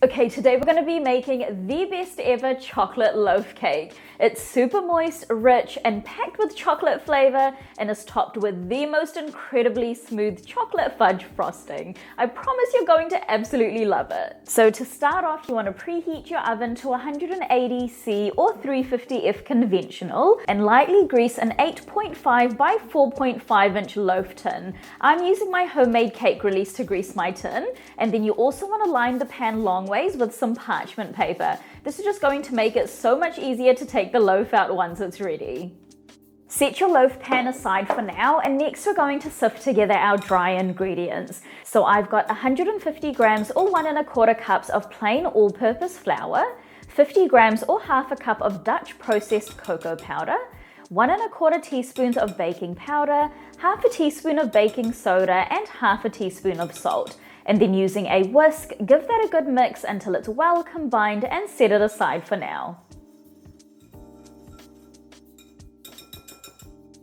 Okay, today we're going to be making the best ever chocolate loaf cake. It's super moist, rich, and packed with chocolate flavor, and is topped with the most incredibly smooth chocolate fudge frosting. I promise you're going to absolutely love it. So to start off, you want to preheat your oven to 180°C or 350°F conventional, and lightly grease an 8.5 by 4.5 inch loaf tin. I'm using my homemade cake release to grease my tin, and then you also want to line the pan long ways with some parchment paper. This is just going to make it so much easier to take the loaf out once it's ready. Set your loaf pan aside for now, and next we're going to sift together our dry ingredients. So I've got 150 grams or 1 1/4 cups of plain all-purpose flour, 50 grams or half a cup of Dutch processed cocoa powder, 1 1/4 teaspoons of baking powder, half a teaspoon of baking soda, and half a teaspoon of salt. And then using a whisk, give that a good mix until it's well combined and set it aside for now.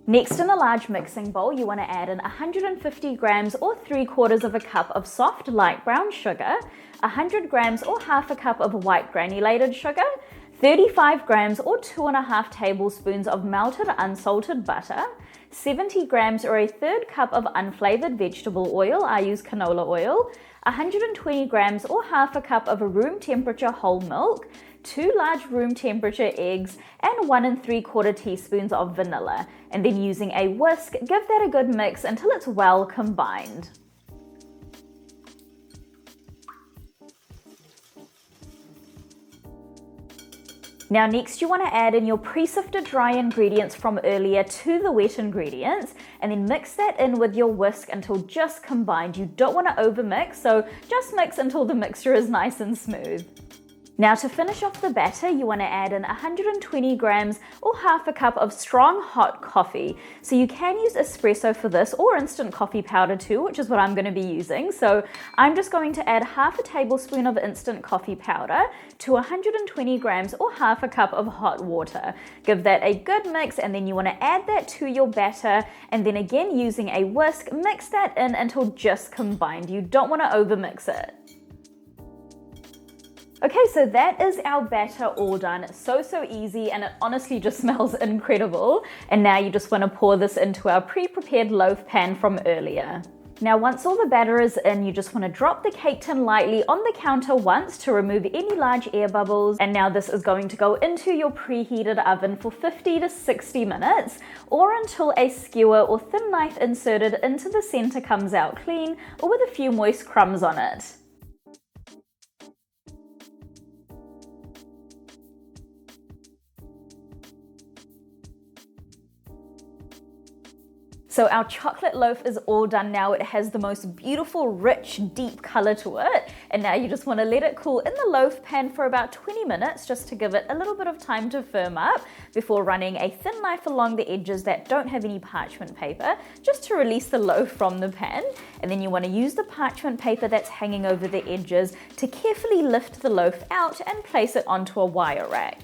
Next, in a large mixing bowl, you want to add in 150 grams or 3/4 cup of soft light brown sugar, 100 grams or half a cup of white granulated sugar, 35 grams or 2.5 tablespoons of melted unsalted butter, 70 grams or a 1/3 cup of unflavored vegetable oil, I use canola oil, 120 grams or half a cup of room temperature whole milk, 2 large room temperature eggs, and 1 3/4 teaspoons of vanilla. And then using a whisk, give that a good mix until it's well combined. Now next you want to add in your pre-sifted dry ingredients from earlier to the wet ingredients, and then mix that in with your whisk until just combined. You don't want to overmix, so just mix until the mixture is nice and smooth. Now to finish off the batter, you want to add in 120 grams or half a cup of strong hot coffee. So you can use espresso for this or instant coffee powder too, which is what I'm going to be using. So I'm just going to add half a tablespoon of instant coffee powder to 120 grams or half a cup of hot water. Give that a good mix, and then you want to add that to your batter, and then again using a whisk, mix that in until just combined. You don't want to overmix it. Okay, so that is our batter all done. So easy, and it honestly just smells incredible. And now you just want to pour this into our pre-prepared loaf pan from earlier. Now once all the batter is in, you just want to drop the cake tin lightly on the counter once to remove any large air bubbles. And now this is going to go into your preheated oven for 50 to 60 minutes, or until a skewer or thin knife inserted into the center comes out clean or with a few moist crumbs on it. So our chocolate loaf is all done now. It has the most beautiful, rich, deep color to it. And now you just want to let it cool in the loaf pan for about 20 minutes, just to give it a little bit of time to firm up before running a thin knife along the edges that don't have any parchment paper, just to release the loaf from the pan. And then you want to use the parchment paper that's hanging over the edges to carefully lift the loaf out and place it onto a wire rack.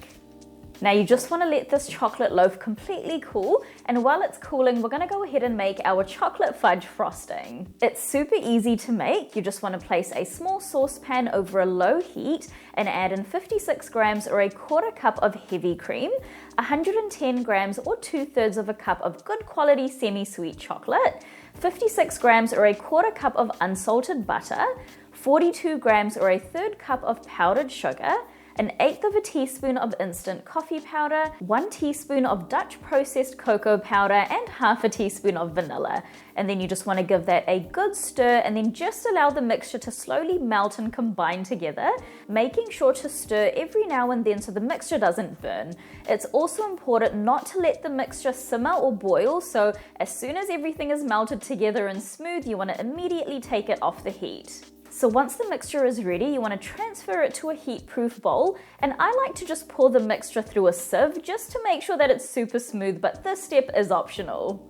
Now you just want to let this chocolate loaf completely cool, and while it's cooling, we're going to go ahead and make our chocolate fudge frosting. It's super easy to make. You just want to place a small saucepan over a low heat and add in 56 grams or a 1/4 cup of heavy cream, 110 grams or 2/3 cup of good quality semi-sweet chocolate, 56 grams or a 1/4 cup of unsalted butter, 42 grams or a 1/3 cup of powdered sugar, 1/8 teaspoon of instant coffee powder, 1 teaspoon of Dutch processed cocoa powder, and half a teaspoon of vanilla. And then you just want to give that a good stir, and then just allow the mixture to slowly melt and combine together, making sure to stir every now and then so the mixture doesn't burn. It's also important not to let the mixture simmer or boil, so as soon as everything is melted together and smooth, you want to immediately take it off the heat. So once the mixture is ready, you want to transfer it to a heat-proof bowl, and I like to just pour the mixture through a sieve just to make sure that it's super smooth, but this step is optional.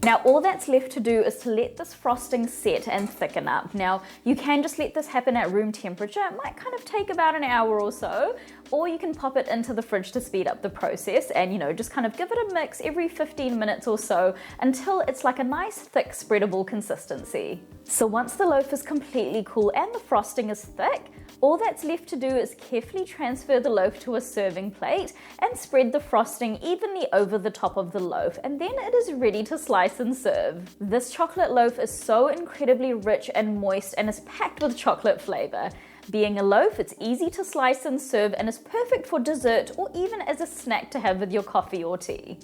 Now all that's left to do is to let this frosting set and thicken up. Now you can just let this happen at room temperature. It might kind of take about an hour or so, or you can pop it into the fridge to speed up the process and, just kind of give it a mix every 15 minutes or so until it's like a nice thick spreadable consistency. So once the loaf is completely cool and the frosting is thick, all that's left to do is carefully transfer the loaf to a serving plate and spread the frosting evenly over the top of the loaf, and then it is ready to slice and serve. This chocolate loaf is so incredibly rich and moist and is packed with chocolate flavor. Being a loaf, it's easy to slice and serve and is perfect for dessert or even as a snack to have with your coffee or tea.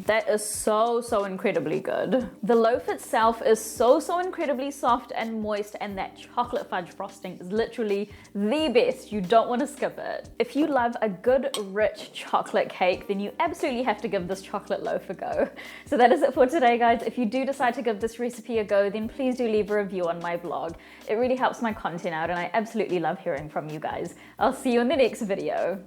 That is so incredibly good. The loaf itself is so incredibly soft and moist, and that chocolate fudge frosting is literally the best. You don't want to skip it. If you love a good rich chocolate cake, then you absolutely have to give this chocolate loaf a go. So that is it for today, guys. If you do decide to give this recipe a go, then please do leave a review on my blog. It really helps my content out and I absolutely love hearing from you guys. I'll see you in the next video.